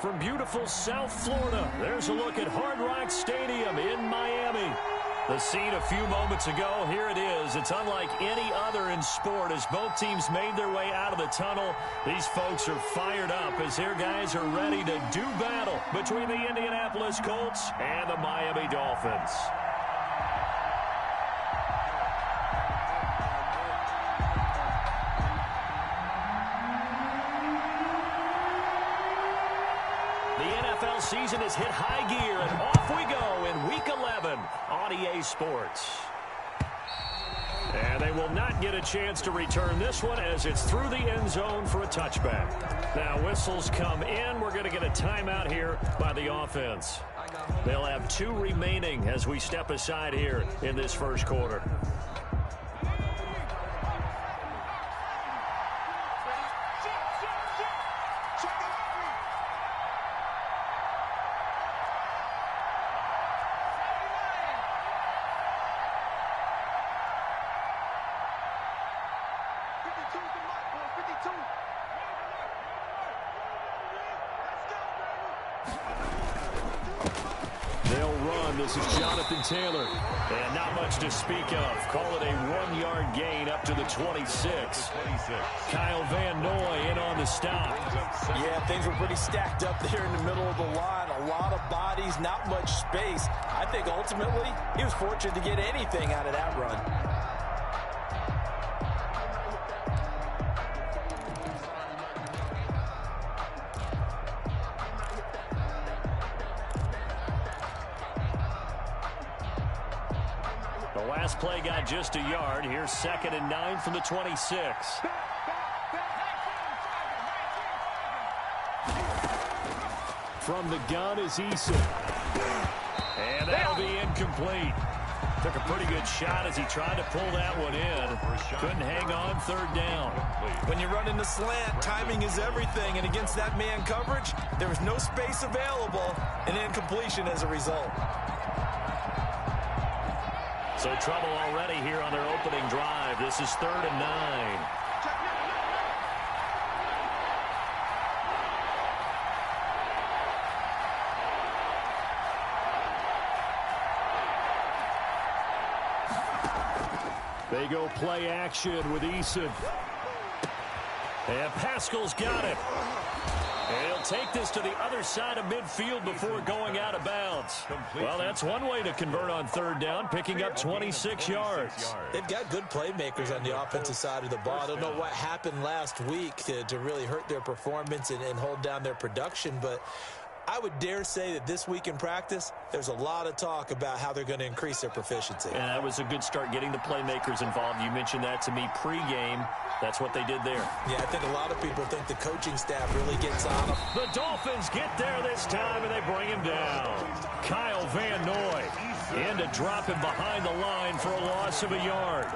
from beautiful South Florida, there's a look at Hard Rock Stadium in Miami. The scene a few moments ago, here it is. It's unlike any other in sport as both teams made their way out of the tunnel. These folks are fired up as their guys are ready to do battle between the Indianapolis Colts and the Miami Dolphins. NFL season has hit high gear, and off we go in Week 11 on EA Sports. And they will not get a chance to return this one as it's through the end zone for a touchback. Now whistles come in. We're going to get a timeout here by the offense. They'll have 2 remaining as we step aside here in this first quarter. This is Jonathan Taylor, and not much to speak of. Call it a 1-yard gain up to the 26. Kyle Van Noy in on the stop. Yeah, things were pretty stacked up there in the middle of the line. A lot of bodies, not much space. I think ultimately he was fortunate to get anything out of that run. Last play got just a yard. Here's 2nd and 9 from the 26. From the gun is Eason. And that'll be incomplete. Took a pretty good shot as he tried to pull that one in. Couldn't hang on 3rd down. When you run in the slant, timing is everything. And against that man coverage, there was no space available. And incompletion as a result. So trouble already here on their opening drive. This is 3rd and 9. They go play action with Eason. And Pascal's got it. And he'll take this to the other side of midfield before going out of bounds. Well, that's one way to convert on 3rd down, picking up 26 yards. They've got good playmakers on the offensive side of the ball. I don't know what happened last week to really hurt their performance and hold down their production, but I would dare say that this week in practice, there's a lot of talk about how they're going to increase their proficiency. And that was a good start getting the playmakers involved. You mentioned that to me pregame. That's what they did there. Yeah, I think a lot of people think the coaching staff really gets on them. The Dolphins get there this time, and they bring him down. Kyle Van Noy in to drop him behind the line for a loss of a yard.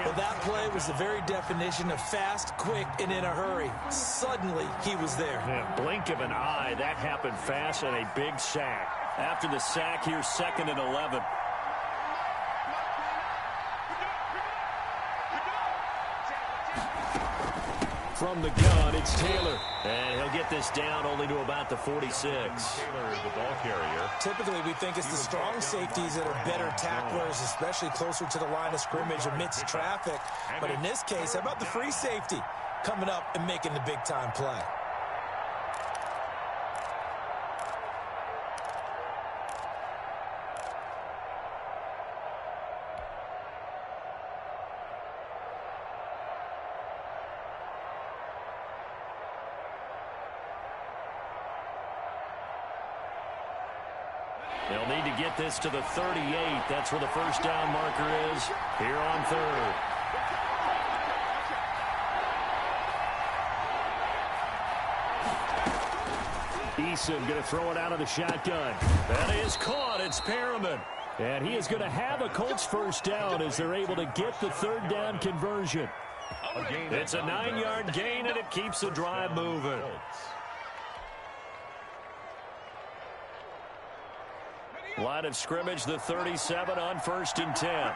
Well, that play was the very definition of fast, quick, and in a hurry. Suddenly, he was there. Yeah, blink of an eye. That happened fast and a big sack. After the sack, here's 2nd and 11. From the gun, it's Taylor. And he'll get this down only to about the 46. Taylor is the ball carrier. Typically, we think it's the strong safeties that are better tacklers, especially closer to the line of scrimmage amidst traffic. But in this case, how about the free safety coming up and making the big-time play? They'll need to get this to the 38. That's where the first down marker is here on 3rd. Eason going to throw it out of the shotgun. That is caught. It's Perriman. And he is going to have a Colts first down as they're able to get the 3rd down conversion. It's a 9-yard gain, and it keeps the drive moving. Line of scrimmage, the 37 on 1st and 10.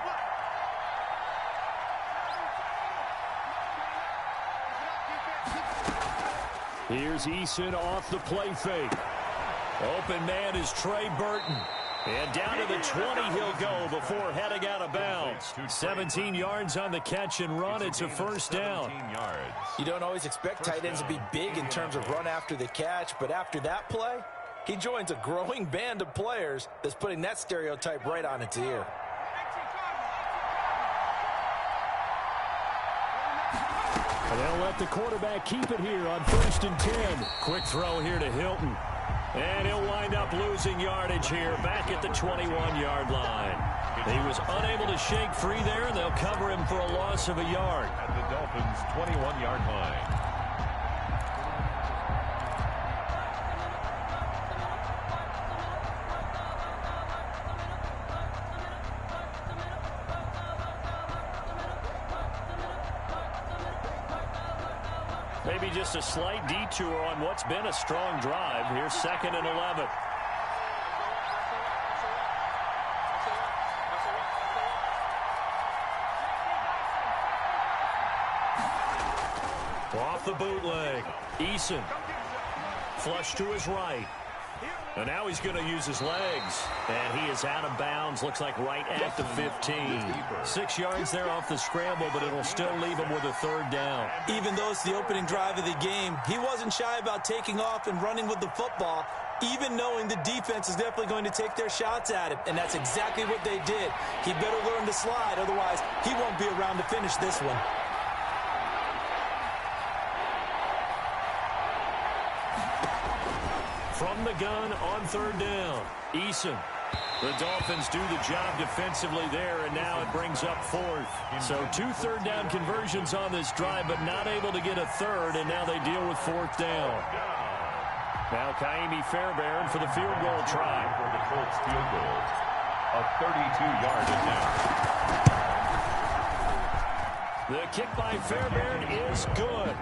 Here's Eason off the play fake. Open man is Trey Burton. And down to the 20 he'll go before heading out of bounds. 17 yards on the catch and run. It's a first down. You don't always expect tight ends to be big in terms of run after the catch, but after that play, he joins a growing band of players that's putting that stereotype right on its ear. And they'll let the quarterback keep it here on 1st and 10. Quick throw here to Hilton. And he'll wind up losing yardage here back at the 21-yard line. He was unable to shake free there, and they'll cover him for a loss of a yard. At the Dolphins' 21-yard line. Maybe just a slight detour on what's been a strong drive. Here's 2nd and 11. Off the bootleg. Eason. Flush to his right. And now he's going to use his legs. And he is out of bounds. Looks like right at the 15. 6 yards there off the scramble, but it'll still leave him with a 3rd down. Even though it's the opening drive of the game, he wasn't shy about taking off and running with the football, even knowing the defense is definitely going to take their shots at him. And that's exactly what they did. He better learn to slide, otherwise he won't be around to finish this one. From the gun on 3rd down, Eason. The Dolphins do the job defensively there, and now it brings up 4th. So 2 3rd-down conversions on this drive, but not able to get a 3rd, and now they deal with 4th down. Now Kaimi Fairbairn for the field goal try. For the Colts field goal, a 32-yard attempt. The kick by Fairbairn is good.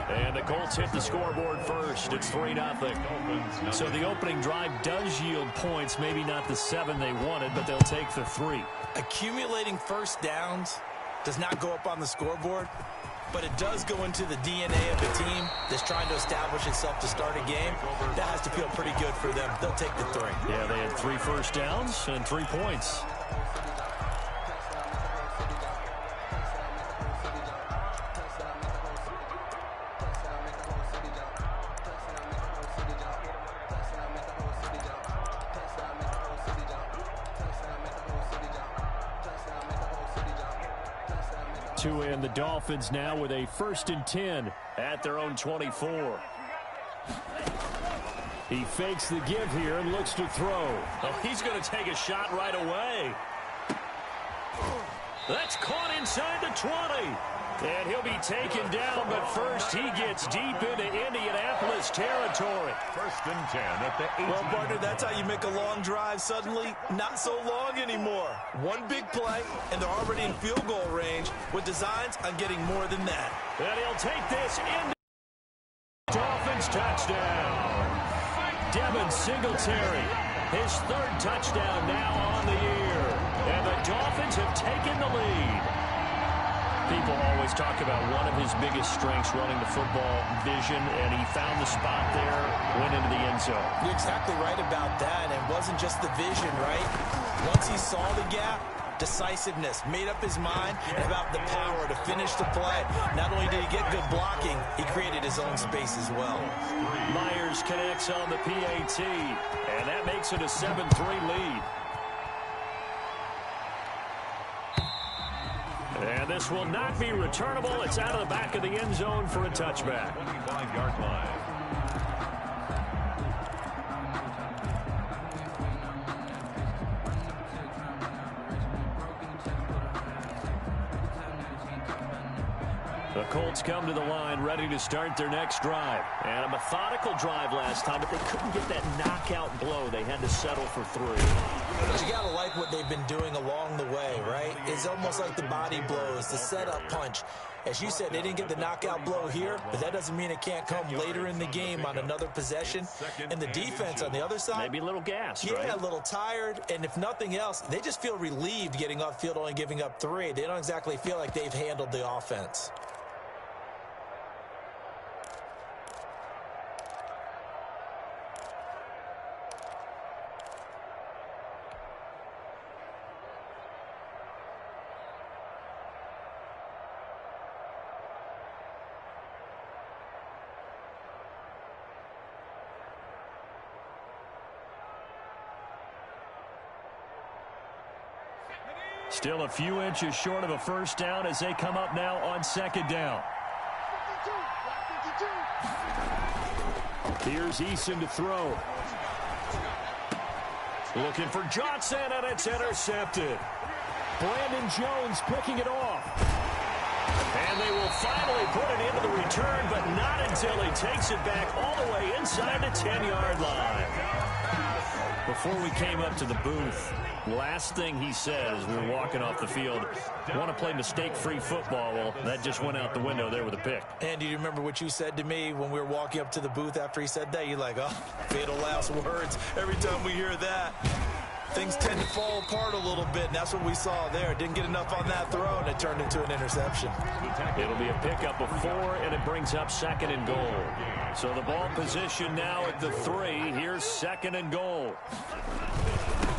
And the Colts hit the scoreboard first. It's 3-0. So the opening drive does yield points. Maybe not the 7 they wanted, but they'll take the 3. Accumulating first downs does not go up on the scoreboard, but it does go into the DNA of the team that's trying to establish itself to start a game. That has to feel pretty good for them. They'll take the 3. Yeah, they had 3 first downs and 3 points. To end the Dolphins now with a 1st and 10 at their own 24. He fakes the give here and looks to throw. Oh, he's going to take a shot right away. That's caught inside the 20. And he'll be taken down, but first he gets deep into Indianapolis territory. 1st and 10 at the 18. Well, partner, that's how you make a long drive suddenly not so long anymore. One big play, and they're already in field goal range with designs on getting more than that. And he'll take this into Dolphins touchdown. Devin Singletary, his 3rd touchdown now on the year. And the Dolphins have taken the lead. People always talk about one of his biggest strengths, running the football, vision, and he found the spot there, went into the end zone. You're exactly right about that, and it wasn't just the vision, right? Once he saw the gap, decisiveness, made up his mind, and about the power to finish the play. Not only did he get good blocking, he created his own space as well. Myers connects on the PAT, and that makes it a 7-3 lead. And this will not be returnable. It's out of the back of the end zone for a touchback. 25-yard line. The Colts come to the line ready to start their next drive. And a methodical drive last time, but they couldn't get that knockout blow. They had to settle for 3. But you got to like what they've been doing along the way, right? It's almost like the body blows, the setup punch. As you said, they didn't get the knockout blow here, but that doesn't mean it can't come later in the game on another possession. And the defense on the other side, maybe a little gassed, right? Yeah, a little tired. And if nothing else, they just feel relieved getting off field, only giving up 3. They don't exactly feel like they've handled the offense. Still a few inches short of a first down as they come up now on second down. Here's Eason to throw. Looking for Johnson, and it's intercepted. Brandon Jones picking it off. And they will finally put it into the return, but not until he takes it back all the way inside the 10-yard line. Before we came up to the booth, last thing he said as we were walking off the field, want to play mistake-free football. Well, that just went out the window there with a pick. And do you remember what you said to me when we were walking up to the booth after he said that? You're like, oh, fatal last words. Every time we hear that, things tend to fall apart a little bit, and that's what we saw there. Didn't get enough on that throw, and it turned into an interception. It'll be a pickup of 4, and it brings up second and goal. So the ball position now at the 3. Here's second and goal.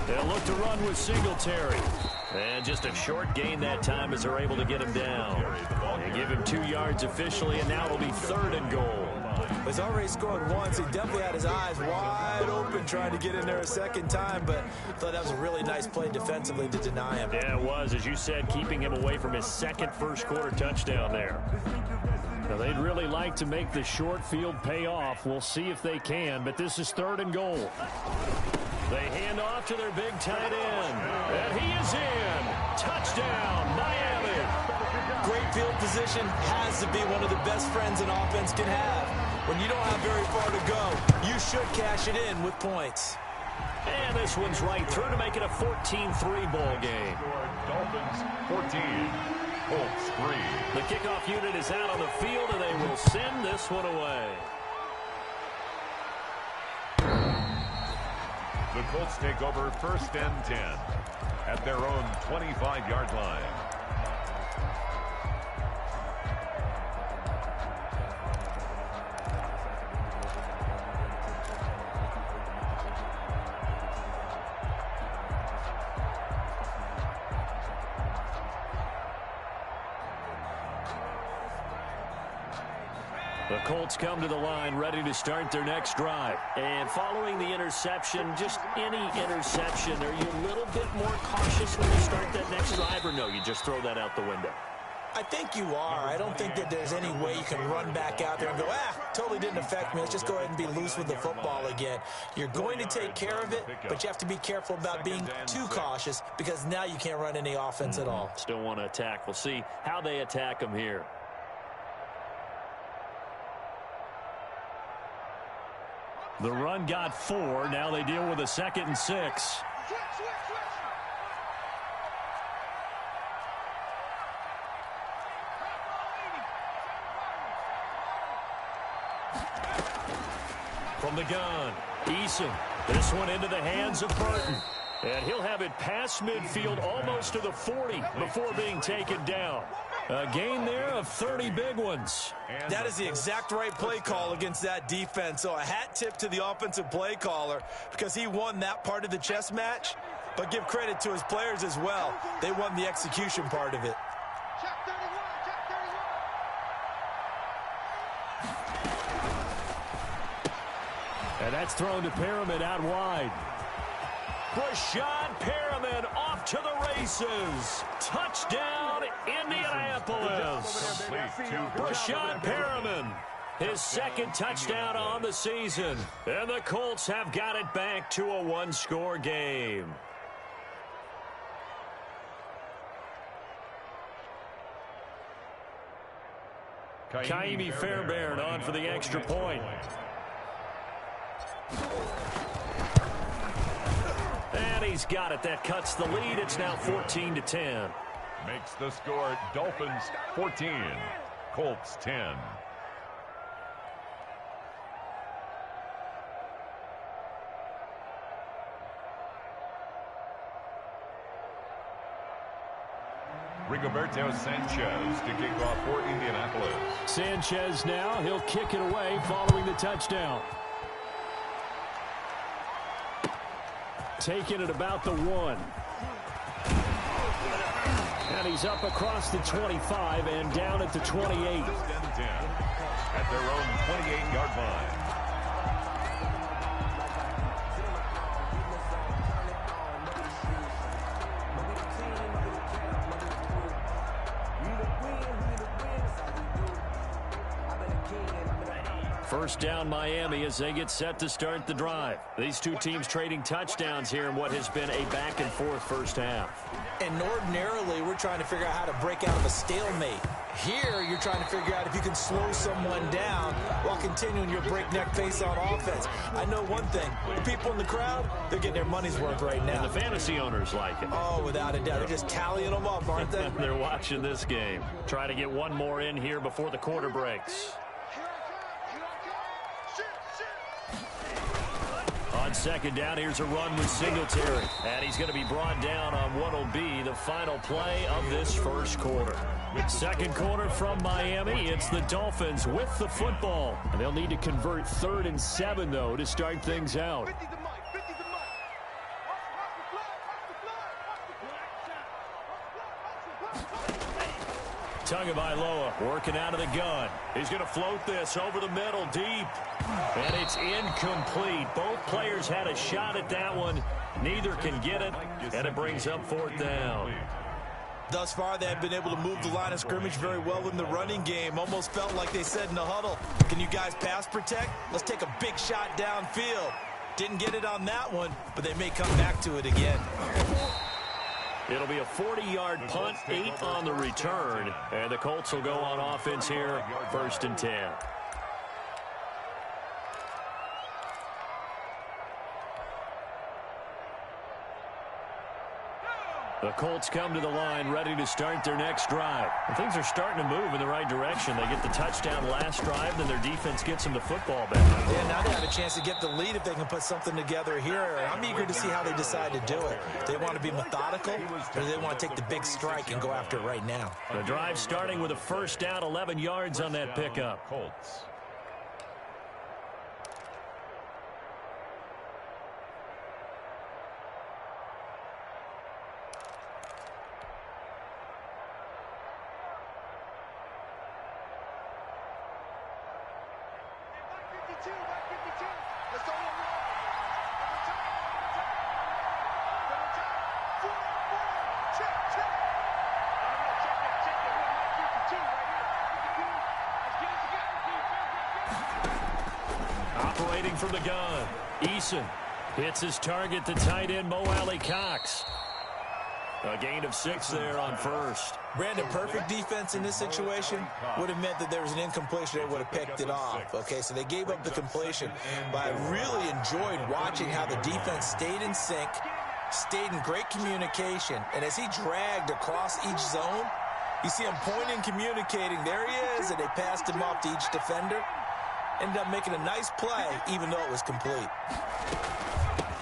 They'll look to run with Singletary. And just a short gain that time as they're able to get him down. They give him 2 yards officially, and now it'll be third and goal. He's already scored once. He definitely had his eyes wide open trying to get in there a second time, but I thought that was a really nice play defensively to deny him. Yeah, it was, as you said, keeping him away from his second first-quarter touchdown there. Now, they'd really like to make the short field pay off. We'll see if they can, but this is third and goal. They hand off to their big tight end, and he is in. Touchdown, Miami. Great field position has to be one of the best friends an offense can have. When you don't have very far to go, you should cash it in with points. And this one's right through to make it a 14-3 ball game. Dolphins 14, Colts 3. The kickoff unit is out on the field, and they will send this one away. The Colts take over first and 10 at their own 25-yard line. The Colts come to the line ready to start their next drive. And following the interception, just any interception, are you a little bit more cautious when you start that next drive, or no, you just throw that out the window? I think you are. I don't think that there's any way you can run back out there and go, totally didn't affect me. Let's just go ahead and be loose with the football again. You're going to take care of it, but you have to be careful about being too cautious because now you can't run any offense at all. Still want to attack. We'll see how they attack them here. The run got 4. Now they deal with a 2nd and 6. From the gun, Eason. This one into the hands of Burton. And he'll have it past midfield almost to the 40 before being taken down. A gain there of 30 big ones. That is the exact right play call against that defense. So a hat tip to the offensive play caller because he won that part of the chess match. But give credit to his players as well. They won the execution part of it. And that's thrown to Perriman out wide. Brashad Perriman off to the races. Touchdown, Indianapolis. Brashad Perriman, his 2nd touchdown on the season. And the Colts have got it back to a 1-score game. Kaimi Fairbairn on for the extra point. And he's got it. That cuts the lead. It's now 14-10. Makes the score Dolphins 14, Colts 10. Rigoberto Sanchez to kick off for Indianapolis. Sanchez now. He'll kick it away following the touchdown. Taking it about the 1. And he's up across the 25 and down at the 28. At their own 28-yard line. First down Miami as they get set to start the drive. These two teams trading touchdowns here in what has been a back-and-forth first half. And ordinarily, we're trying to figure out how to break out of a stalemate. Here, you're trying to figure out if you can slow someone down while continuing your breakneck pace on offense. I know one thing. The people in the crowd, they're getting their money's worth right now. And the fantasy owners like it. Oh, without a doubt. They're just tallying them up, aren't they? They're watching this game. Try to get one more in here before the quarter breaks. On second down, here's a run with Singletary. And he's going to be brought down on what will be the final play of this first quarter. Second quarter from Miami. It's the Dolphins with the football. And they'll need to convert 3rd and 7, though, to start things out. Tagovailoa working out of the gun. He's going to float this over the middle deep. And it's incomplete. Both players had a shot at that one. Neither can get it. And it brings up 4th down. Thus far, they have been able to move the line of scrimmage very well in the running game. Almost felt like they said in the huddle, can you guys pass protect? Let's take a big shot downfield. Didn't get it on that one, but they may come back to it again. It'll be a 40-yard punt, 8 on the return. And the Colts will go on offense here, 1st and 10. The Colts come to the line ready to start their next drive. And things are starting to move in the right direction. They get the touchdown last drive, then their defense gets them the football back. Yeah, now they have a chance to get the lead if they can put something together here. I'm eager to see how they decide to do it. They want to be methodical, or they want to take the big strike and go after it right now. The drive starting with a first down, 11 yards on that pickup. Colts. Operating from the gun, Eason hits his target, the tight end Mo Alley-Cox. A gain of 6 there on first. Brandon, perfect defense in this situation would have meant that there was an incompletion. They would have picked it off. Okay, so they gave up the completion. But I really enjoyed watching how the defense stayed in sync, stayed in great communication. And as he dragged across each zone, you see him pointing, communicating. There he is, and they passed him off to each defender. Ended up making a nice play, even though it was complete.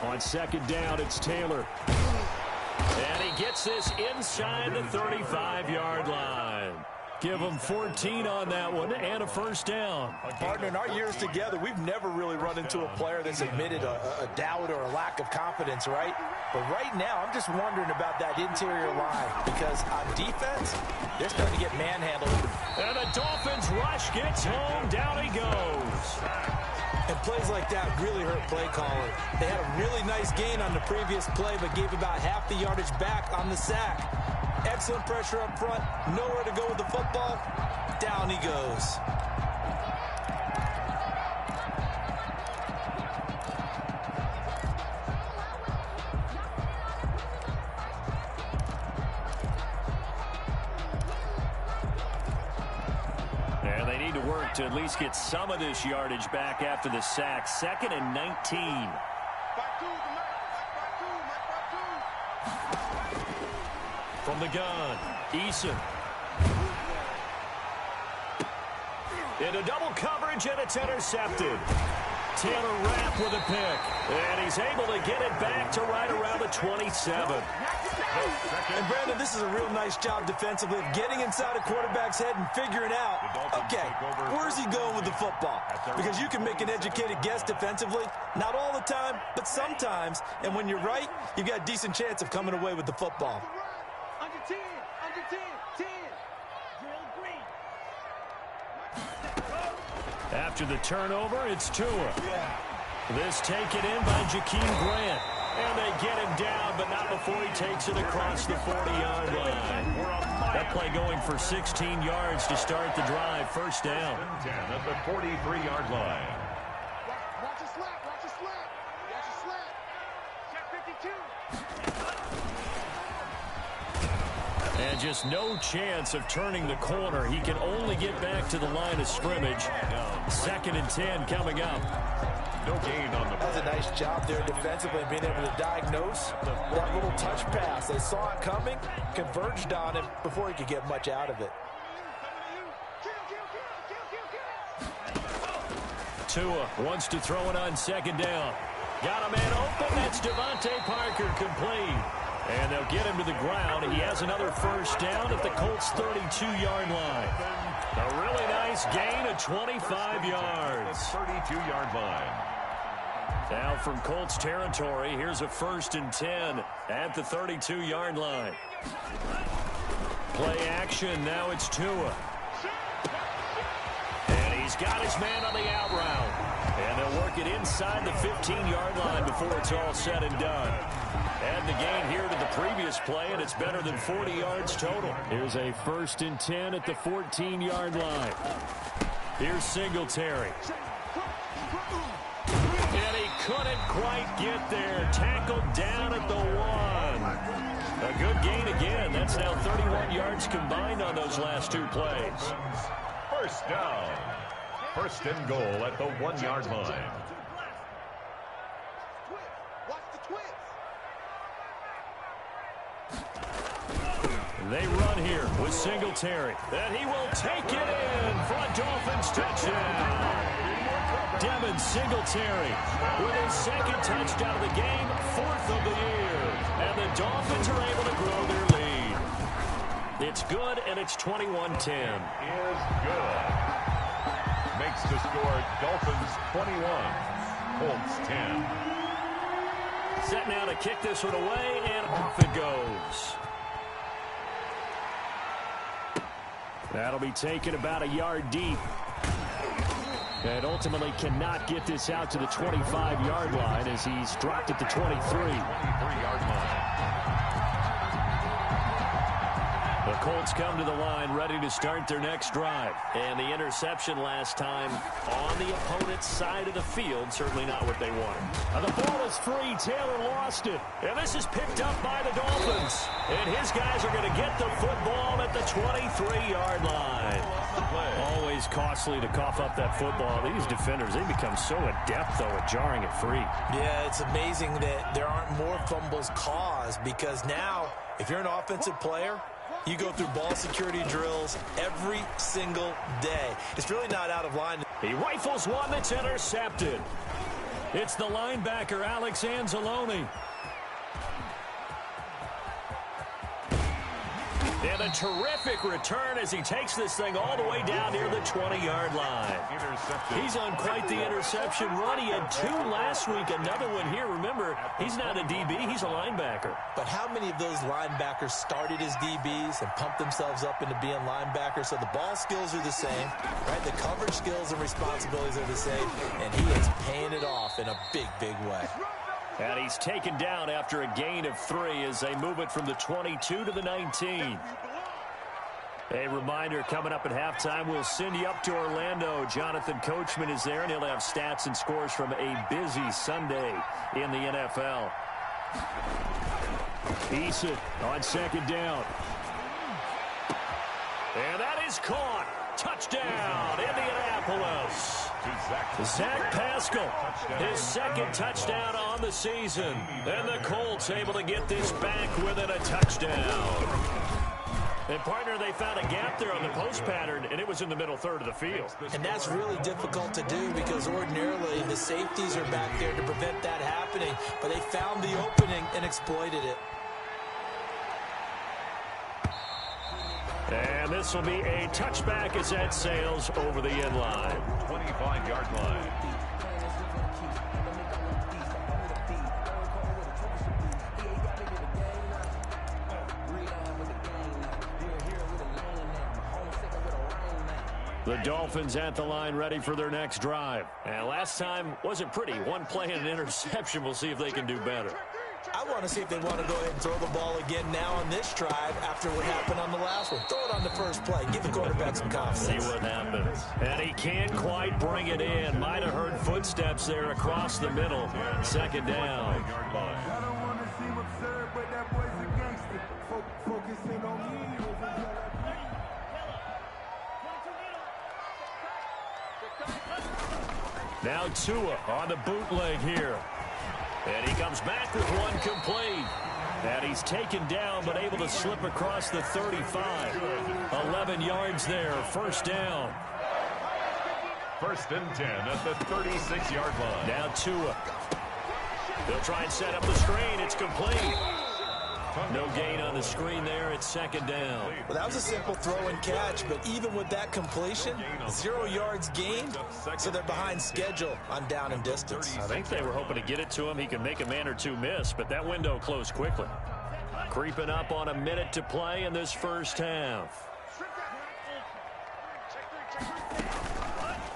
On second down, it's Taylor. And he gets this inside the 35-yard line. Give him 14 on that one and a first down. Partner, in our years together, we've never really run into a player that's admitted a doubt or a lack of confidence, right? But right now, I'm just wondering about that interior line because on defense, they're starting to get manhandled. And the Dolphins rush gets home. Down he goes. And plays like that really hurt play calling. They had a really nice gain on the previous play, but gave about half the yardage back on the sack. Excellent pressure up front. Nowhere to go with the football. Down he goes. And they need to work to at least get some of this yardage back after the sack. 2nd and 19. From the gun, Eason. Into double coverage, and it's intercepted. Taylor Rapp with a pick. And he's able to get it back to right around the 27. And Brandon, this is a real nice job defensively of getting inside a quarterback's head and figuring out, okay, where's he going with the football? Because you can make an educated guess defensively, not all the time, but sometimes. And when you're right, you've got a decent chance of coming away with the football. Under 10, 10. After the turnover, it's Tua. This taken in by Jakeem Grant. And they get him down, but not before he takes it across the 40-yard line. That play going for 16 yards to start the drive. First down. 10 at the 43-yard line. Watch a slap, watch a slap. Watch a slap. Check 52. And just no chance of turning the corner. He can only get back to the line of scrimmage. 2nd and 10 coming up. No gain on the That was a nice job there defensively, being able to diagnose that little touch pass. They saw it coming, converged on him before he could get much out of it. Tua wants to throw it on 2nd down. Got a man open. That's Devontae Parker, complete. And they'll get him to the ground. He has another first down at the Colts' 32-yard line. A really nice gain of 25 yards. 32-yard line. Now from Colts territory, here's a 1st and 10 at the 32-yard line. Play action. Now it's Tua. And he's got his man on the out route. And they'll work it inside the 15-yard line before it's all said and done. Add the gain here to the previous play, and it's better than 40 yards total. Here's a 1st and 10 at the 14-yard line. Here's Singletary. And he couldn't quite get there. Tackled down at the 1. A good gain again. That's now 31 yards combined on those last 2 plays. First down. 1st and goal at the 1-yard line. Watch the twist. They run here with Singletary. And he will take it in for a Dolphins touchdown. Devin Singletary with his 2nd touchdown of the game, 4th of the year. And the Dolphins are able to grow their lead. It's good, and it's 21-10. Is good. Makes the score Dolphins 21, Colts 10. Set now to kick this one away, and off it goes. That'll be taken about a yard deep. And ultimately cannot get this out to the 25-yard line as he's dropped at the 23. 23-yard line. The Colts come to the line ready to start their next drive. And the interception last time on the opponent's side of the field, certainly not what they wanted. And the ball is free. Taylor lost it. And this is picked up by the Dolphins. And his guys are going to get the football at the 23-yard line. Always costly to cough up that football. These defenders, they become so adept, though, at jarring it free. Yeah, it's amazing that there aren't more fumbles caused, because now, if you're an offensive player, you go through ball security drills every single day. It's really not out of line. He rifles one that's intercepted. It's the linebacker, Alex Anzalone. And a terrific return as he takes this thing all the way down near the 20-yard line. He's on quite the interception run. He had 2 last week, another one here. Remember, he's not a DB, he's a linebacker. But how many of those linebackers started as DBs and pumped themselves up into being linebackers? So the ball skills are the same, right? The coverage skills and responsibilities are the same, and he is paying it off in a big, big way. And he's taken down after a gain of 3 as they move it from the 22 to the 19. A reminder, coming up at halftime, we'll send you up to Orlando. Jonathan Coachman is there, and he'll have stats and scores from a busy Sunday in the NFL. Eason on 2nd down. And that is caught. Touchdown, Indianapolis. Zach Pascal, his 2nd touchdown on the season. And the Colts able to get this back within a touchdown. And, partner, they found a gap there on the post pattern, and it was in the middle third of the field. And that's really difficult to do because ordinarily the safeties are back there to prevent that happening. But they found the opening and exploited it. And this will be a touchback as that sails over the end line. 25-yard line. The Dolphins at the line ready for their next drive. And last time wasn't pretty. 1 play and an interception. We'll see if they can do better. I want to see if they want to go ahead and throw the ball again now on this drive after what happened on the last one. Throw it on the first play. Give the quarterback some confidence. See what happens. And he can't quite bring it in. Might have heard footsteps there across the middle. Second down. Now Tua on the bootleg here. And he comes back with one complete. And he's taken down but able to slip across the 35. 11 yards there. First down. First and 10 at the 36-yard line. Now Tua. They'll try and set up the screen. It's complete. No gain on the screen there. It's second down. Well, that was a simple throw and catch, but even with that completion, 0 yards gained, so they're behind schedule on down and distance. I think they were hoping to get it to him. He can make a man or two miss, but that window closed quickly. Creeping up on a minute to play in this first half.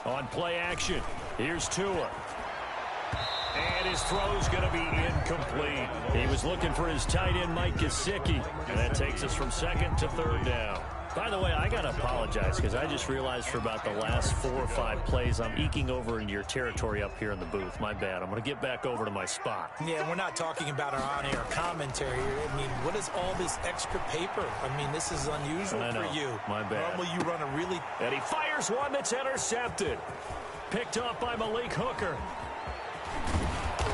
On play action, here's Tua. And his throw's going to be incomplete. He was looking for his tight end, Mike Gesicki. And that takes us from second to third down. By the way, I got to apologize because I just realized for about the last 4 or 5 plays, I'm eking over into your territory up here in the booth. My bad. I'm going to get back over to my spot. Yeah, we're not talking about our on-air commentary here. I mean, what is all this extra paper? I mean, this is unusual for you. My bad. Normally you run a really... And he fires one that's intercepted. Picked off by Malik Hooker.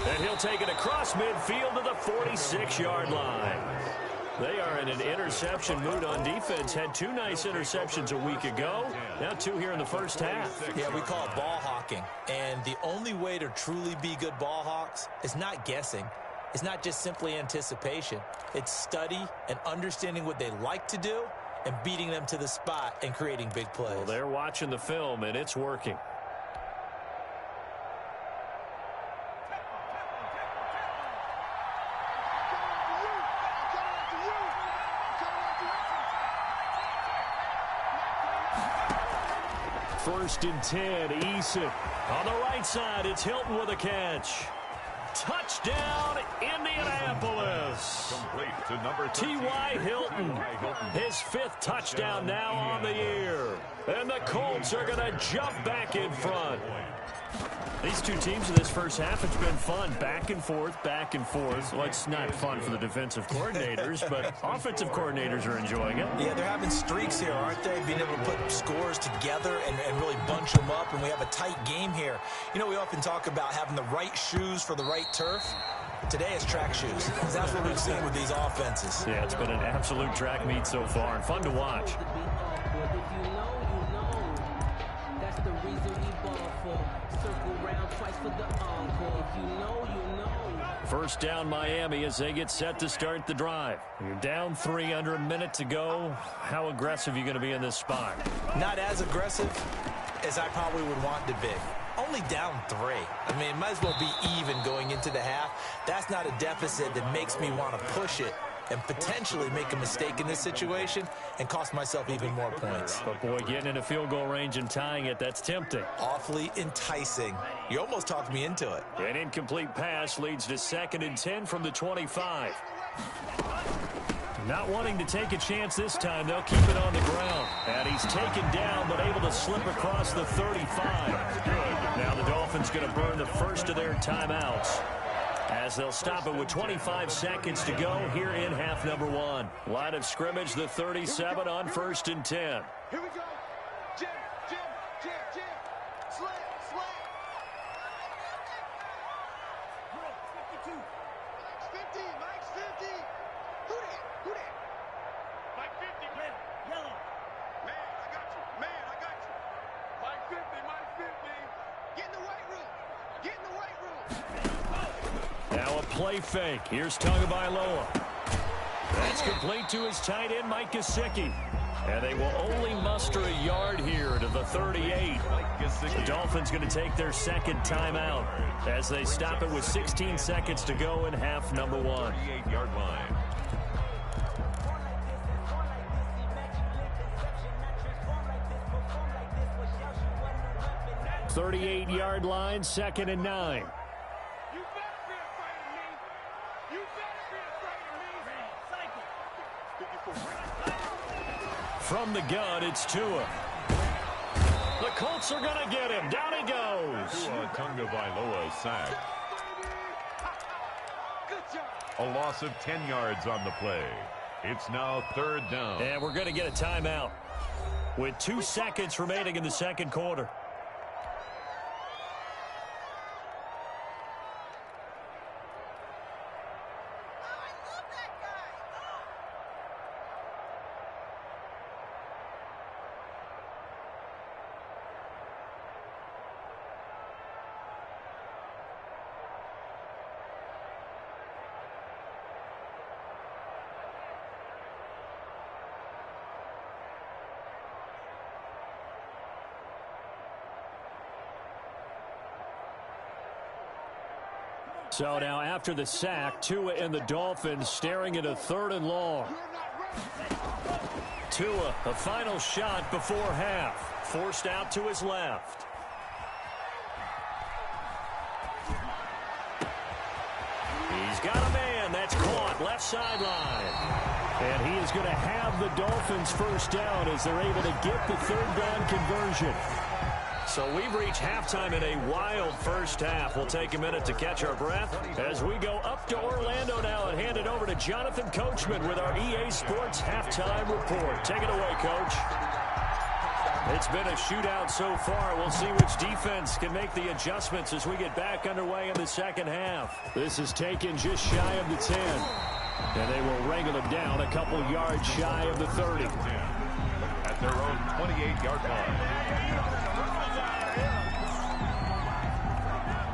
And he'll take it across midfield to the 46-yard line. They are in an interception mood on defense. Had 2 nice interceptions a week ago. Now 2 here in the first half. Yeah, we call it ball hawking. And the only way to truly be good ball hawks is not guessing. It's not just simply anticipation. It's study and understanding what they like to do and beating them to the spot and creating big plays. Well, they're watching the film, and it's working. First and 10, Eason. On the right side, it's Hilton with a catch. Touchdown, Indianapolis. Complete to number T.Y. Hilton. His 5th touchdown now on the year. And the Colts are going to jump back in front. These two teams in this first half, it's been fun. Back and forth, back and forth. Well, it's not fun for the defensive coordinators, but offensive coordinators are enjoying it. Yeah, they're having streaks here, aren't they? Being able to put scores together and really bunch them up, and we have a tight game here. You know, we often talk about having the right shoes for the right turf. Today is track shoes. That's what we've seen with these offenses. Yeah, it's been an absolute track meet so far, and fun to watch. First down Miami as they get set to start the drive. You're down 3 under a minute to go. How aggressive are you going to be in this spot? Not as aggressive as I probably would want to be. Only down 3. I mean, it might as well be even going into the half. That's not a deficit that makes me want to push it and potentially make a mistake in this situation and cost myself even more points. But, boy, getting into field goal range and tying it, that's tempting. Awfully enticing. You almost talked me into it. An incomplete pass leads to second and 10 from the 25. Not wanting to take a chance this time, they'll keep it on the ground. And he's taken down, but able to slip across the 35. Now the Dolphins going to burn the first of their timeouts, as they'll stop it with 25 seconds to go here in half number 1. Line of scrimmage, the 37 on first and 10. Here we go. Jim. Slant. Mike's 50. Who that? Mike 50, man. Yellow. Man, I got you. Mike 50. Get in the weight room. Now a play fake. Here's Tagovailoa. That's complete to his tight end, Mike Gesicki. And they will only muster a yard here to the 38. The Dolphins going to take their second timeout as they stop it with 16 seconds to go in half number 1. 38-yard line. 38-yard line, second and 9. You better be afraid of me. You better. From the gun, it's Tua. The Colts are going to get him. Down he goes. Tua Tagovailoa sacked. A loss of 10 yards on the play. It's now 3rd down. And we're going to get a timeout with 2 seconds remaining in the second quarter. So now after the sack, Tua and the Dolphins staring at a 3rd and long. Tua, a final shot before half. Forced out to his left. He's got a man. That's caught. Left sideline. And he is going to have the Dolphins first down as they're able to get the 3rd down conversion. So we've reached halftime in a wild first half. We'll take a minute to catch our breath as we go up to Orlando now and hand it over to Jonathan Coachman with our EA Sports Halftime Report. Take it away, Coach. It's been a shootout so far. We'll see which defense can make the adjustments as we get back underway in the second half. This is taken just shy of the 10. And they will wrangle him down a couple yards shy of the 30. At their own 28-yard line.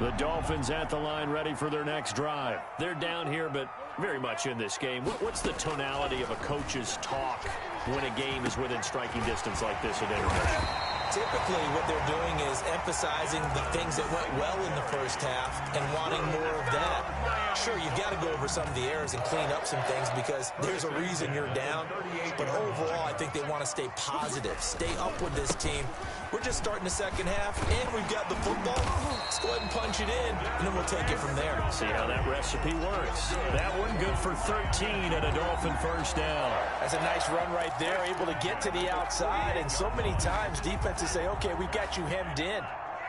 The Dolphins at the line ready for their next drive. They're down here, but very much in this game. What's the tonality of a coach's talk when a game is within striking distance like this at intermission? Typically, what they're doing is emphasizing the things that went well in the first half and wanting more of that. Sure, you've got to go over some of the errors and clean up some things because there's a reason you're down. But overall, I think they want to stay positive, stay up with this team. We're just starting the second half, and we've got the football. Let's go ahead and punch it in, and then we'll take it from there. See how that recipe works. That one good for 13 and a Dolphin first down. That's a nice run right there, able to get to the outside, and so many times defenses say, okay, we've got you hemmed in.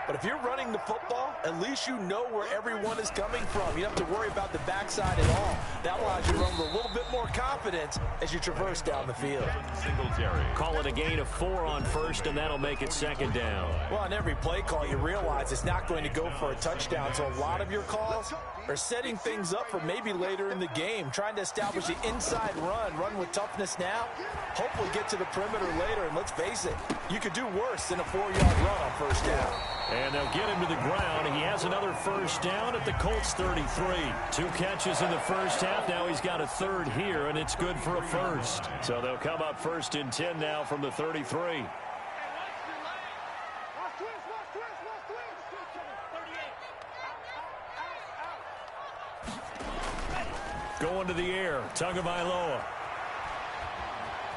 But if you're running the football, at least you know where everyone is coming from. You don't have to worry about the backside at all. That allows you to run with a little bit more confidence as you traverse down the field. Singletary. Call it a gain of 4 on first, and that'll make it second down. Well, on every play call, you realize it's not going to go for a touchdown. So a lot of your calls are setting things up for maybe later in the game, trying to establish the inside run with toughness now, hopefully get to the perimeter later. And let's face it, you could do worse than a 4-yard run on first down. And they'll get him to the ground. He has another first down at the Colts 33. 2 catches in the first half. Now he's got a 3rd here, and it's good for a first. So they'll come up 1st and 10 now from the 33. Going to the air, Tagovailoa.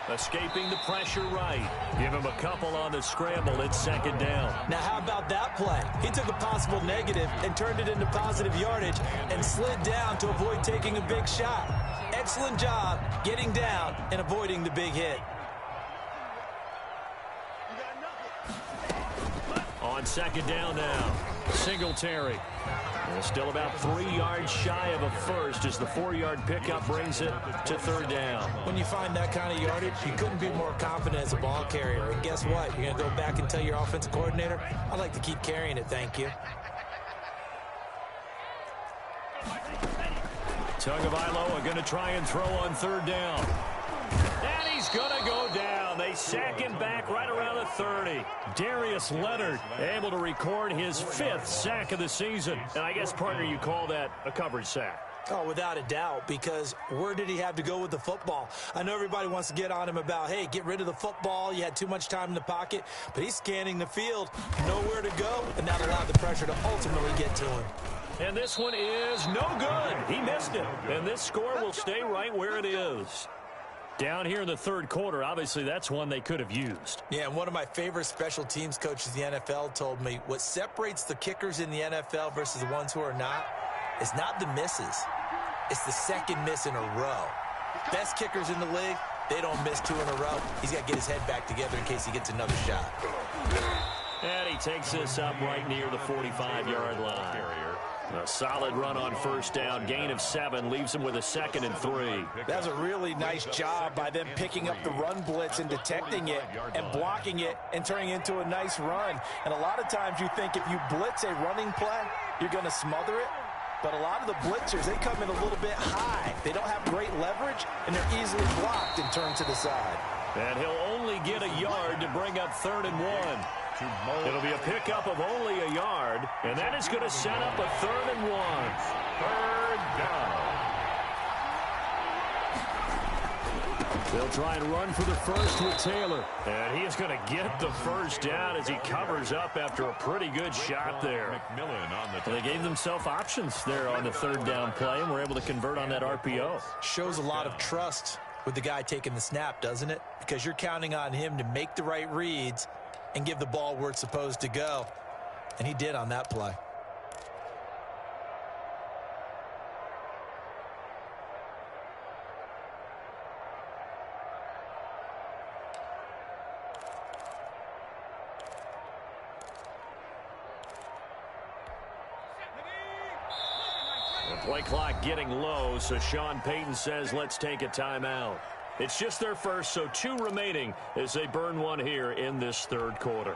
Escaping the pressure right. Give him a couple on the scramble. It's second down. Now, how about that play? He took a possible negative and turned it into positive yardage and slid down to avoid taking a big shot. Excellent job getting down and avoiding the big hit. On second down now, Singletary. And still about 3 yards shy of a first as the 4-yard pickup brings it to 3rd down. When you find that kind of yardage, you couldn't be more confident as a ball carrier. And guess what? You're going to go back and tell your offensive coordinator, I'd like to keep carrying it, thank you. Tagovailoa going to try and throw on 3rd down. And he's going to go down. They sack him back right around the 30. Darius Leonard able to record his 5th sack of the season. And I guess, partner, you call that a coverage sack. Oh, without a doubt, because where did he have to go with the football? I know everybody wants to get on him about, hey, get rid of the football. You had too much time in the pocket. But he's scanning the field, nowhere to go, and that allowed the pressure to ultimately get to him. And this one is no good. He missed it. And this score will stay right where it is. Down here in the 3rd quarter, obviously that's one they could have used. Yeah, and one of my favorite special teams coaches in the NFL told me what separates the kickers in the NFL versus the ones who are not is not the misses. It's the second miss in a row. Best kickers in the league, they don't miss 2 in a row. He's got to get his head back together in case he gets another shot. And he takes this up right near the 45-yard line. A solid run on first down. Gain of 7 leaves him with a 2nd and 3. That's a really nice job by them picking up the run blitz and detecting it and blocking it and turning it into a nice run. And a lot of times you think if you blitz a running play, you're going to smother it. But a lot of the blitzers, they come in a little bit high. They don't have great leverage, and they're easily blocked and turned to the side. And he'll only get a yard to bring up 3rd and 1. It'll be a pickup of only a yard, and that is going to set up a 3rd and 1. 3rd down. They'll try and run for the first with Taylor. And he is going to get the first down as he covers up after a pretty good shot there. And they gave themselves options there on the 3rd down play, and were able to convert on that RPO. Shows a lot of trust with the guy taking the snap, doesn't it? Because you're counting on him to make the right reads and give the ball where it's supposed to go. And he did on that play. The play clock getting low, so Sean Payton says let's take a timeout. It's just their first, so 2 remaining as they burn one here in this 3rd quarter.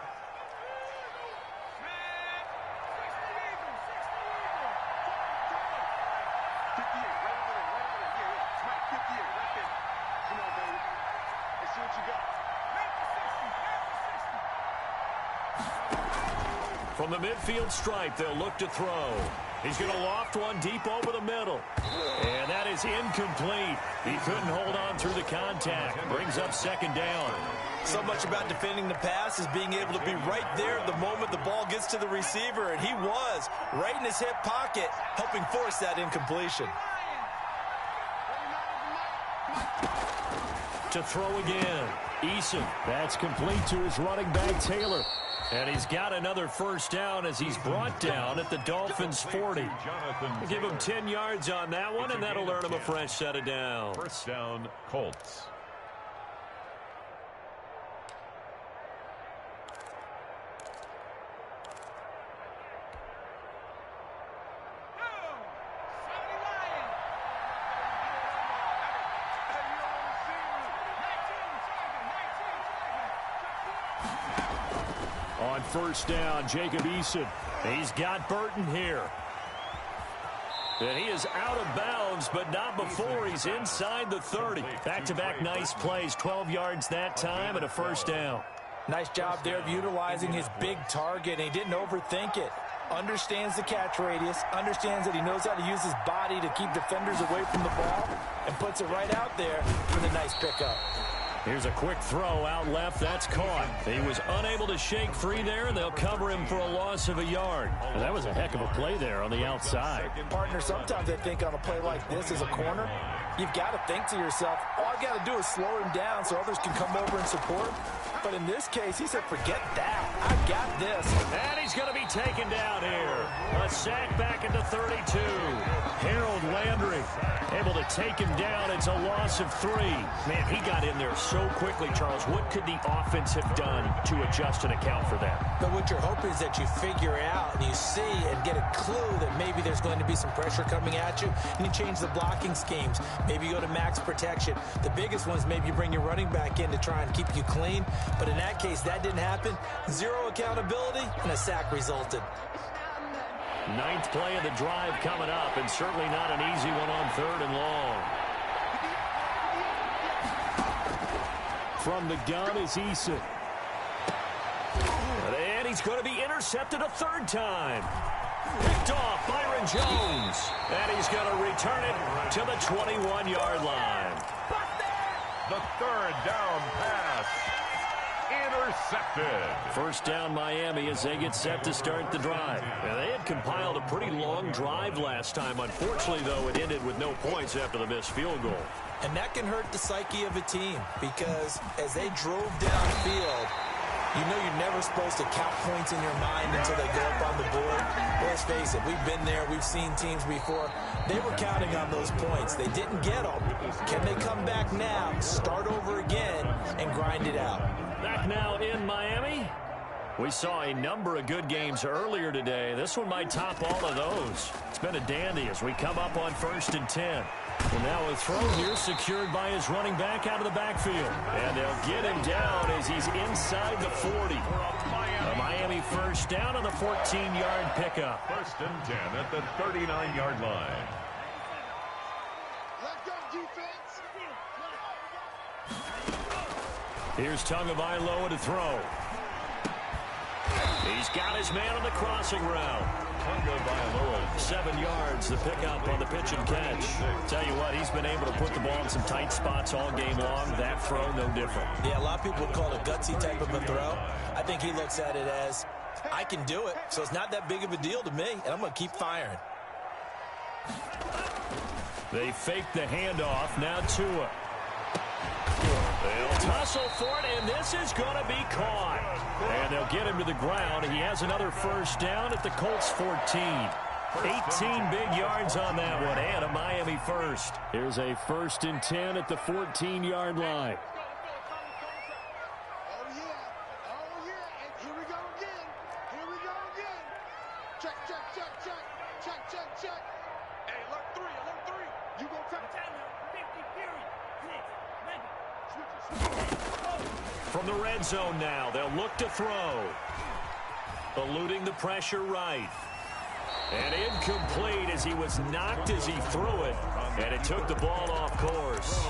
From the midfield stripe, they'll look to throw. He's going to loft one deep over the middle. And that is incomplete. He couldn't hold on through the contact. Brings up 2nd down. So much about defending the pass is being able to be right there the moment the ball gets to the receiver. And he was right in his hip pocket, helping force that incompletion. To throw again. Eason. That's complete to his running back, Taylor. And he's got another first down as he's brought down at the Dolphins' 40. Give him 10 yards on that one, and that'll earn him a fresh set of downs. First down, Colts. On first down, Jacob Eason. He's got Burton here. And he is out of bounds, but not before he's inside the 30. Back-to-back nice plays, 12 yards that time and a first down. Nice job there of utilizing his big target, and he didn't overthink it. Understands the catch radius, understands that he knows how to use his body to keep defenders away from the ball, and puts it right out there for the nice pickup. Here's a quick throw out left. That's caught. He was unable to shake free there, and they'll cover him for a loss of a yard. And that was a heck of a play there on the outside. Partner, sometimes I think on a play like this as a corner, you've got to think to yourself, all I've got to do is slow him down so others can come over and support. But in this case, he said, forget that. I got this. And he's going to be taken down here. A sack back at the 32. Harold Landry able to take him down. It's a loss of 3. Man, he got in there so quickly, Charles. What could the offense have done to adjust and account for that? But what you're hoping is that you figure out and you see and get a clue that maybe there's going to be some pressure coming at you, and you change the blocking schemes. Maybe you go to max protection. The biggest one is maybe you bring your running back in to try and keep you clean. But in that case, that didn't happen. 0 accountability, and a sack resulted. 9th play of the drive coming up, and certainly not an easy one on 3rd and long. From the gun is Eason. And he's going to be intercepted a 3rd time. Picked off Byron Jones. And he's going to return it to the 21-yard line. The 3rd down pass. Intercepted. First down Miami as they get set to start the drive. Now, they had compiled a pretty long drive last time. Unfortunately, though, it ended with no points after the missed field goal. And that can hurt the psyche of a team because as they drove downfield, You know you're never supposed to count points in your mind until they go up on the board. Let's face it, we've been there. We've seen teams before. They were counting on those points. They didn't get them. Can they come back now, start over again, and grind it out? Back now in Miami. We saw a number of good games earlier today. This one might top all of those. It's been a dandy as we come up on 1st and 10. Well, now a throw here secured by his running back out of the backfield. And they'll get him down as he's inside the 40. A Miami first down on the 14-yard pickup. 1st and 10 at the 39-yard line. Let's go, defense. Here's Tagovailoa to throw. He's got his man on the crossing route. 7 yards, the pickup on the pitch and catch. Tell you what, he's been able to put the ball in some tight spots all game long. That throw, no different. Yeah, a lot of people would call it a gutsy type of a throw. I think he looks at it as, I can do it, so it's not that big of a deal to me, and I'm going to keep firing. They fake the handoff. Now Tua. They'll tussle for it, and this is going to be caught. And they'll get him to the ground. He has another first down at the Colts 14. 18 big yards on that one, and a Miami first. Here's a 1st and 10 at the 14-yard line. Oh, yeah, and here we go again. Check. Hey, alert three. You gonna take it? From the red zone now, they'll look to throw. Eluding the pressure right. And incomplete as he was knocked as he threw it. And it took the ball off course.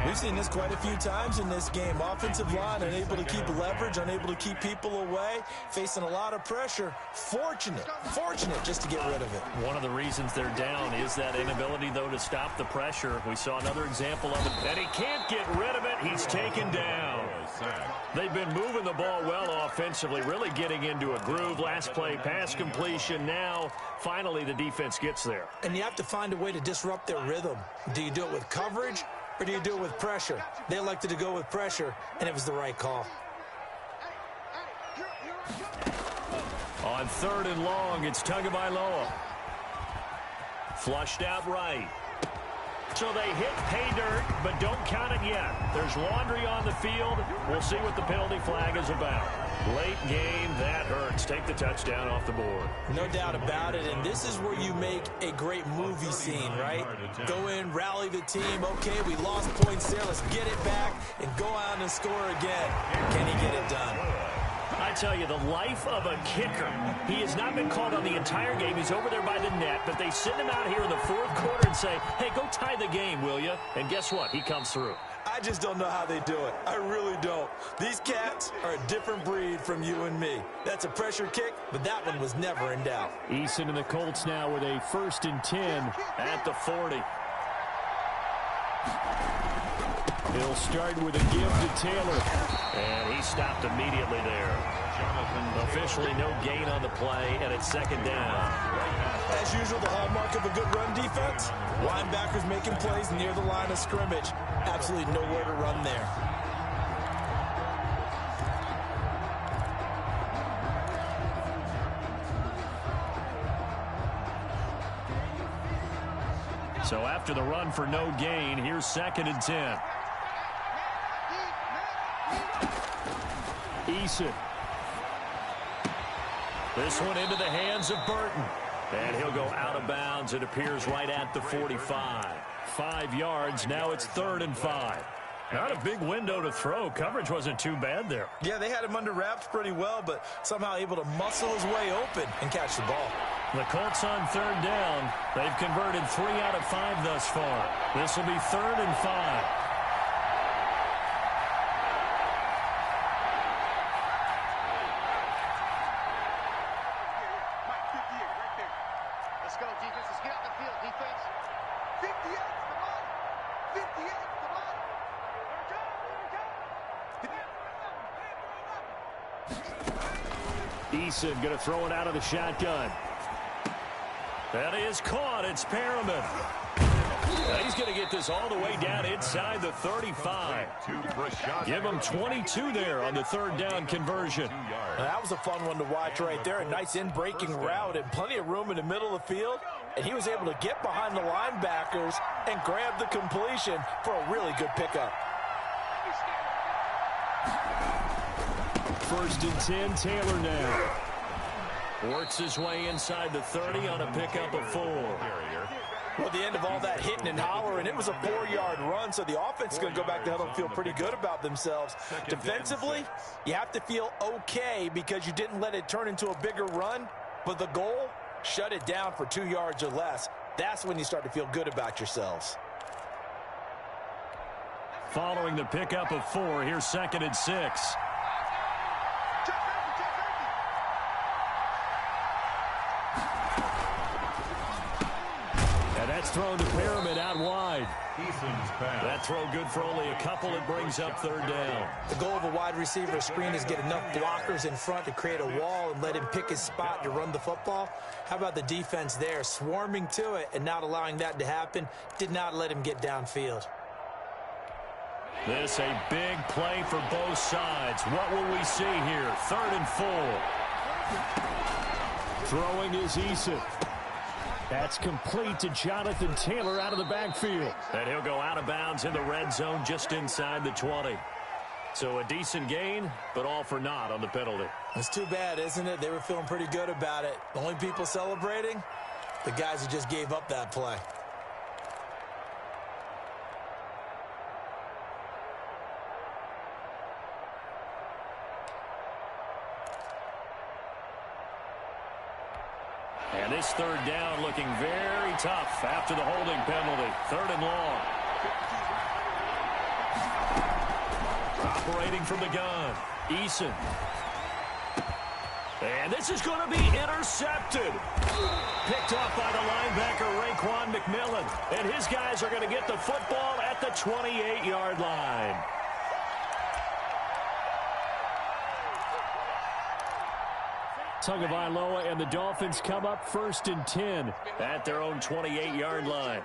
We've seen this quite a few times in this game. Offensive line unable to keep leverage, unable to keep people away, facing a lot of pressure. Fortunate just to get rid of it. One of the reasons they're down is that inability, though, to stop the pressure. We saw another example of it. And he can't get rid of it. He's taken down. They've been moving the ball well offensively, really getting into a groove. Last play, pass completion. Now, finally, the defense gets there. And you have to find a way to disrupt their rhythm. Do you do it with coverage, or do you do it with pressure? They elected to go with pressure, and it was the right call. On 3rd and long, it's Tagovailoa. Flushed out right. So they hit pay dirt, but don't count it yet. There's laundry on the field. We'll see what the penalty flag is about. Late game, that hurts. Take the touchdown off the board. No doubt about it, and this is where you make a great movie scene, right? Go in, rally the team. Okay, we lost points there. Let's get it back and go out and score again. Can he get it done? I tell you, the life of a kicker. He has not been called on the entire game. He's over there by the net, but they send him out here in the 4th quarter and say, hey, go tie the game, will you? And guess what? He comes through. I just don't know how they do it. I really don't. These cats are a different breed from you and me. That's a pressure kick, but that one was never in doubt. Eason and the Colts now with a 1st and 10 at the 40. He'll start with a give to Taylor. And he stopped immediately there. Officially no gain on the play, and it's 2nd down. As usual, the hallmark of a good run defense, linebackers making plays near the line of scrimmage. Absolutely nowhere to run there. So after the run for no gain, here's 2nd and 10. Eason. This one into the hands of Burton. And he'll go out of bounds. It appears right at the 45. 5 yards. Now it's 3rd and 5. Not a big window to throw. Coverage wasn't too bad there. Yeah, they had him under wraps pretty well, but somehow able to muscle his way open and catch the ball. The Colts on 3rd down. They've converted 3 out of 5 thus far. This will be 3rd and 5. Eason going to throw it out of the shotgun. That is caught. It's Perriman. He's going to get this all the way down inside the 35. Give him 22 there on the third down conversion. That was a fun one to watch right there. A nice in-breaking route and plenty of room in the middle of the field. And he was able to get behind the linebackers and grab the completion for a really good pickup. 1st and 10, Taylor now. Works his way inside the 30 on a pickup of 4. Well, at the end of all that hitting and hollering, it was a 4-yard run, so the offense is going to go back to huddle and feel pretty good about themselves. Defensively, you have to feel okay because you didn't let it turn into a bigger run, but the goal, shut it down for 2 yards or less. That's when you start to feel good about yourselves. Following the pickup of 4, here's 2nd and 6. That's thrown to Pyramid out wide. That throw good for only a couple. It brings up 3rd down. The goal of a wide receiver screen is get enough blockers in front to create a wall and let him pick his spot to run the football. How about the defense there, swarming to it and not allowing that to happen? Did not let him get downfield. This a big play for both sides. What will we see here? 3rd and 4. Throwing is Eason. That's complete to Jonathan Taylor out of the backfield. And he'll go out of bounds in the red zone just inside the 20. So a decent gain, but all for naught on the penalty. It's too bad, isn't it? They were feeling pretty good about it. The only people celebrating, the guys who just gave up that play. And this 3rd down looking very tough after the holding penalty. 3rd and long. Operating from the gun, Eason. And this is going to be intercepted. Picked off by the linebacker, Raekwon McMillan. And his guys are going to get the football at the 28-yard line. Tagovailoa and the Dolphins come up 1st and 10 at their own 28-yard line.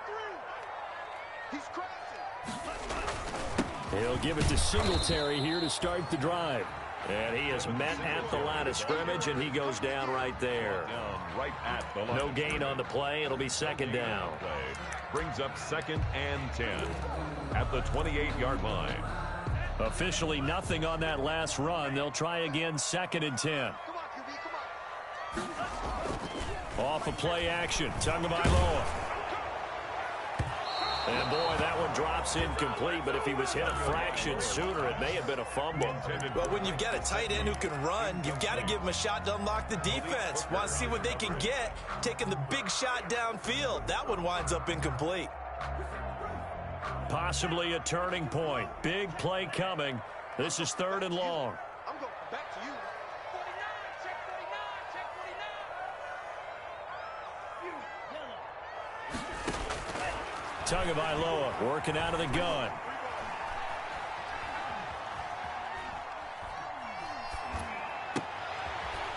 He'll give it to Singletary here to start the drive. And he is met at the line of scrimmage, and he goes down right there. No gain on the play. It'll be 2nd down. Brings up 2nd and 10 at the 28-yard line. Officially nothing on that last run. They'll try again 2nd and 10. Off of play action, Tagovailoa. And boy, that one drops incomplete, but if he was hit a fraction sooner, it may have been a fumble. Well, when you've got a tight end who can run, you've got to give him a shot to unlock the defense. Want to see what they can get, taking the big shot downfield. That one winds up incomplete. Possibly a turning point. Big play coming. This is 3rd and long. I'm going back to you. 49, check 49, check 49. Tagovailoa working out of the gun.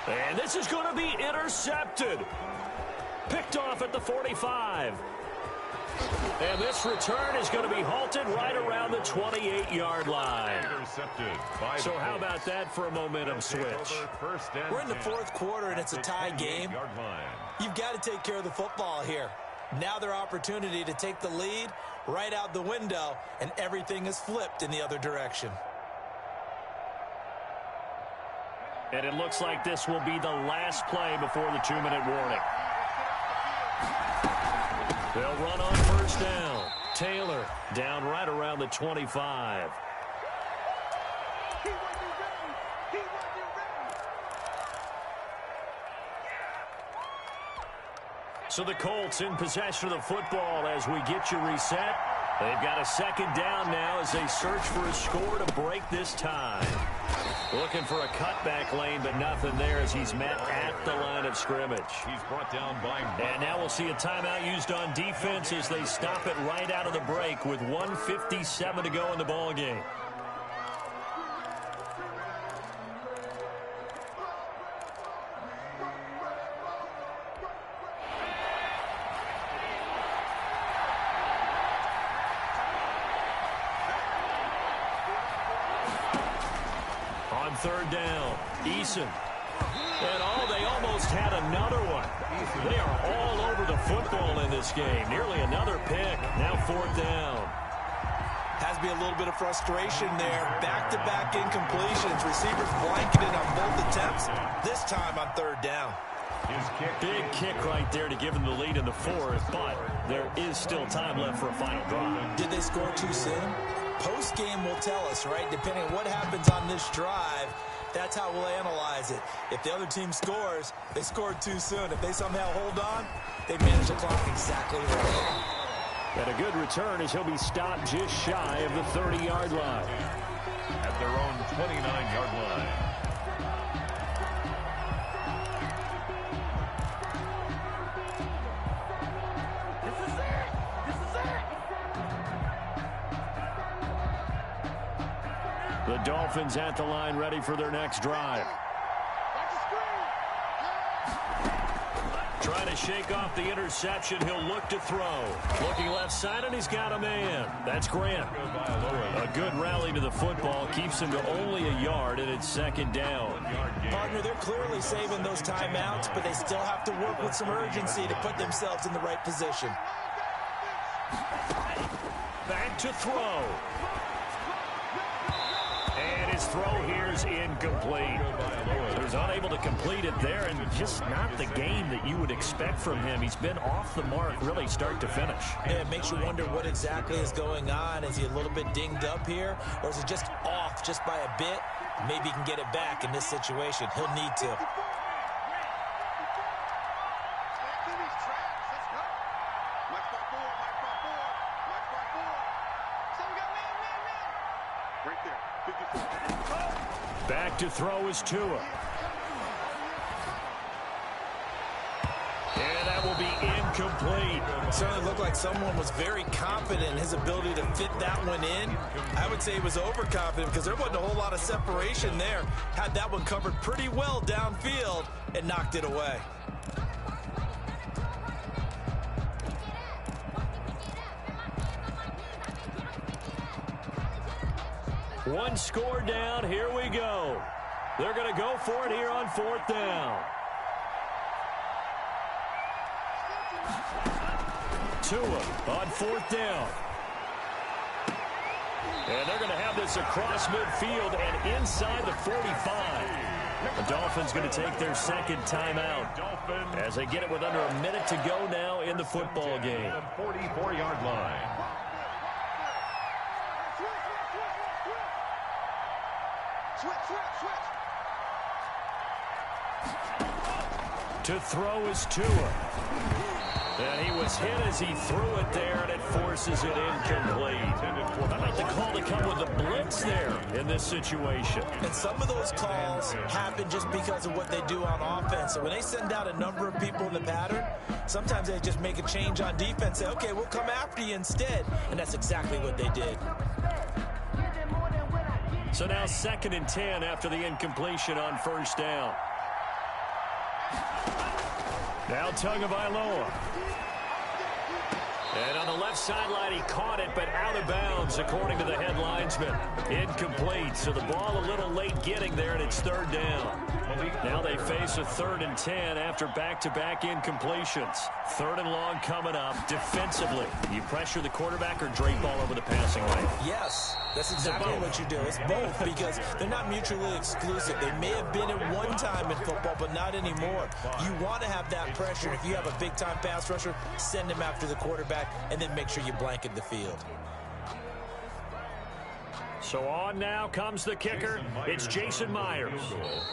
And this is going to be intercepted. Picked off at the 45. And this return is going to be halted right around the 28-yard line. So how about that for a momentum switch? We're in the 4th quarter, and it's a tie game. You've got to take care of the football here. Now their opportunity to take the lead right out the window, and everything is flipped in the other direction. And it looks like this will be the last play before the 2-minute warning. They'll run on 1st down. Taylor down right around the 25. So the Colts in possession of the football as we get you reset. They've got a 2nd down now as they search for a score to break this tie. Looking for a cutback lane, but nothing there as he's met at the line of scrimmage. He's brought down by... And now we'll see a timeout used on defense as they stop it right out of the break with 1:57 to go in the ball game. third down. Eason. And they almost had another one. They are all over the football in this game. Nearly another pick. Now fourth down. Has to be a little bit of frustration there. Back-to-back incompletions. Receivers blanketed on both attempts. This time on third down. Big kick right there to give them the lead in the fourth, but there is still time left for a final drive. Did they score too soon? Post-game will tell us, right? Depending on what happens on this drive, that's how we'll analyze it. If the other team scores, they scored too soon. If they somehow hold on, they manage the clock exactly right. And a good return as he'll be stopped just shy of the 30-yard line. At their own 29-yard line. The Dolphins at the line ready for their next drive. Trying to shake off the interception. He'll look to throw. Looking left side, and he's got a man. That's Grant. A good rally to the football. Keeps him to only a yard, and it's second down. Partner, they're clearly saving those timeouts, but they still have to work with some urgency to put themselves in the right position. Back to throw. And his throw here is incomplete. He's unable to complete it there, and just not the game that you would expect from him. He's been off the mark really start to finish. Yeah, it makes you wonder what exactly is going on. Is he a little bit dinged up here, or is it just off just by a bit? Maybe he can get it back in this situation. He'll need to. Back to throw is Tua. And that will be incomplete. It certainly looked like someone was very confident in his ability to fit that one in. I would say he was overconfident because there wasn't a whole lot of separation there. Had that one covered pretty well downfield and knocked it away. One score down. Here we go. They're going to go for it here on fourth down. Tua on fourth down. And they're going to have this across midfield and inside the 45. The Dolphins going to take their second timeout as they get it with under a minute to go now in the football game. 44-yard line. To throw is Tua. And he was hit as he threw it there, and it forces it incomplete. I like the call to come with a blitz there in this situation. And some of those calls happen just because of what they do on offense. So when they send out a number of people in the pattern, sometimes they just make a change on defense, say, okay, we'll come after you instead. And that's exactly what they did. So now 2nd and 10 after the incompletion on first down. Now Tagovailoa. And on the left sideline, he caught it, but out of bounds, according to the head linesman. Incomplete, so the ball a little late getting there, and it's third down. Now they face a 3rd and 10 after back-to-back incompletions. 3rd and long coming up. Defensively, you pressure the quarterback or drape all over the passing lane? Yes, that's exactly what you do. It's both because they're not mutually exclusive. They may have been at one time in football, but not anymore. You want to have that pressure. If you have a big-time pass rusher, send him after the quarterback, and then make sure you blanket the field. So on now comes the kicker. It's Jason Myers.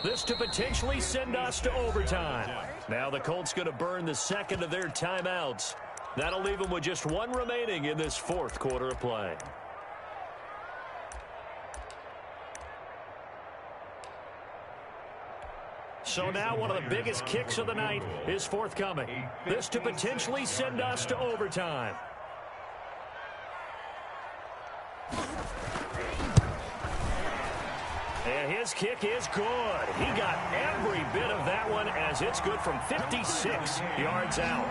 This to potentially send us to overtime. Now the Colts going to burn the second of their timeouts. That'll leave them with just one remaining in this fourth quarter of play. So now one of the biggest kicks of the night is forthcoming. This to potentially send us to overtime. And his kick is good. He got every bit of that one as it's good from 56 yards out.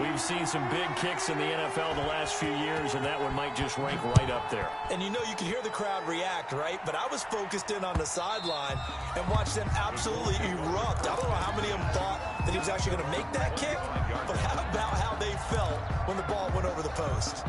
We've seen some big kicks in the NFL the last few years, and that one might just rank right up there. And you know, you can hear the crowd react, right? But I was focused in on the sideline and watched them absolutely erupt. I don't know how many of them thought that he was actually going to make that kick, but how about how they felt when the ball went over the post?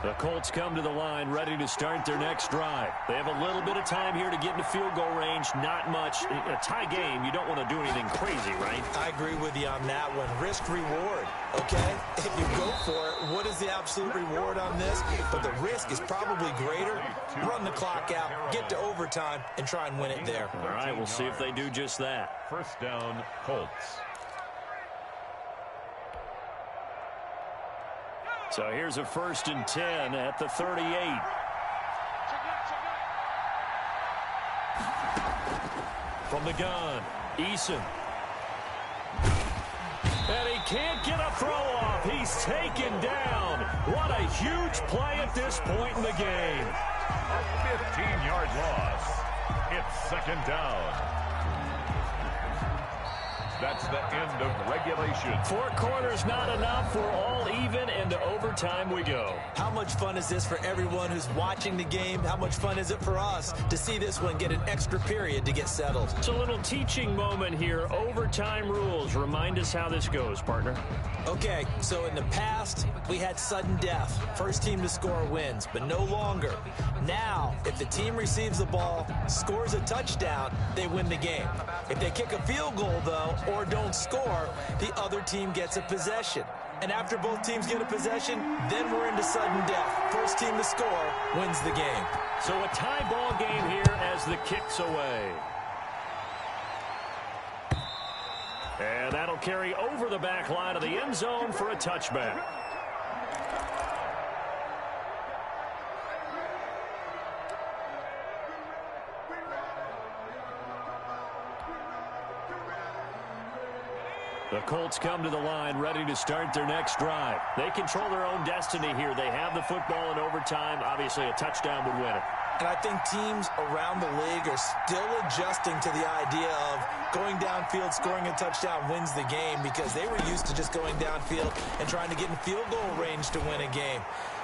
The Colts come to the line ready to start their next drive. They have a little bit of time here to get into field goal range. Not much. In a tie game, you don't want to do anything crazy, right? I agree with you on that one. Risk-reward, okay? If you go for it, what is the absolute reward on this? But the risk is probably greater. Run the clock out, get to overtime, and try and win it there. All right, we'll see if they do just that. First down, Colts. So here's a 1st and 10 at the 38. From the gun, Eason. And he can't get a throw off. He's taken down. What a huge play at this point in the game. A 15-yard loss. It's 2nd down. That's the end of regulation. 4 quarters not enough. We're all even, and to overtime we go. How much fun is this for everyone who's watching the game? How much fun is it for us to see this one get an extra period to get settled? It's a little teaching moment here. Overtime rules. Remind us how this goes, partner. Okay, so in the past, we had sudden death. First team to score wins, but no longer. Now, if the team receives the ball, scores a touchdown, they win the game. If they kick a field goal, though, or don't score, the other team gets a possession. And after both teams get a possession, then we're into sudden death. First team to score wins the game. So a tie ball game here as the kick's away. And that'll carry over the back line of the end zone for a touchback. The Colts come to the line ready to start their next drive. They control their own destiny here. They have the football in overtime. Obviously, a touchdown would win it. And I think teams around the league are still adjusting to the idea of going downfield, scoring a touchdown wins the game, because they were used to just going downfield and trying to get in field goal range to win a game.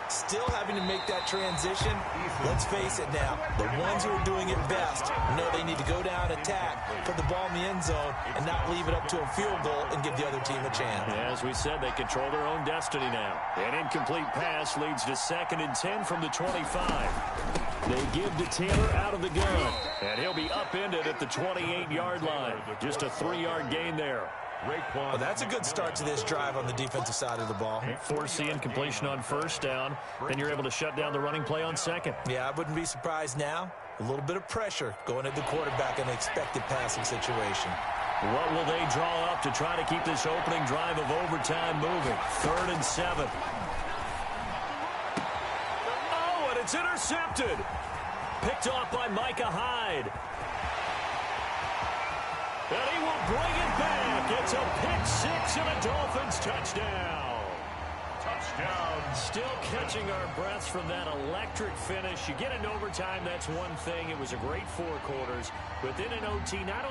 Still having to make that transition. Let's face it now, the ones who are doing it best know they need to go down, attack, put the ball in the end zone, and not leave it up to a field goal and give the other team a chance. As we said, they control their own destiny now. An incomplete pass leads to 2nd and 10 from the 25. They give to Taylor out of the gun, and he'll be upended at the 28-yard line. Just a 3-yard gain there. Well, that's a good start to this drive on the defensive side of the ball. Forcing completion on 1st down, then you're able to shut down the running play on 2nd. Yeah, I wouldn't be surprised now. A little bit of pressure going at the quarterback in an expected passing situation. What will they draw up to try to keep this opening drive of overtime moving? 3rd and 7. Oh, and it's intercepted. Picked off by Micah Hyde. And he will bring it back. It's a pick-6 and a Dolphins touchdown. Touchdown. Still catching our breaths from that electric finish. You get in overtime, that's one thing. It was a great 4 quarters. Within an OT, not only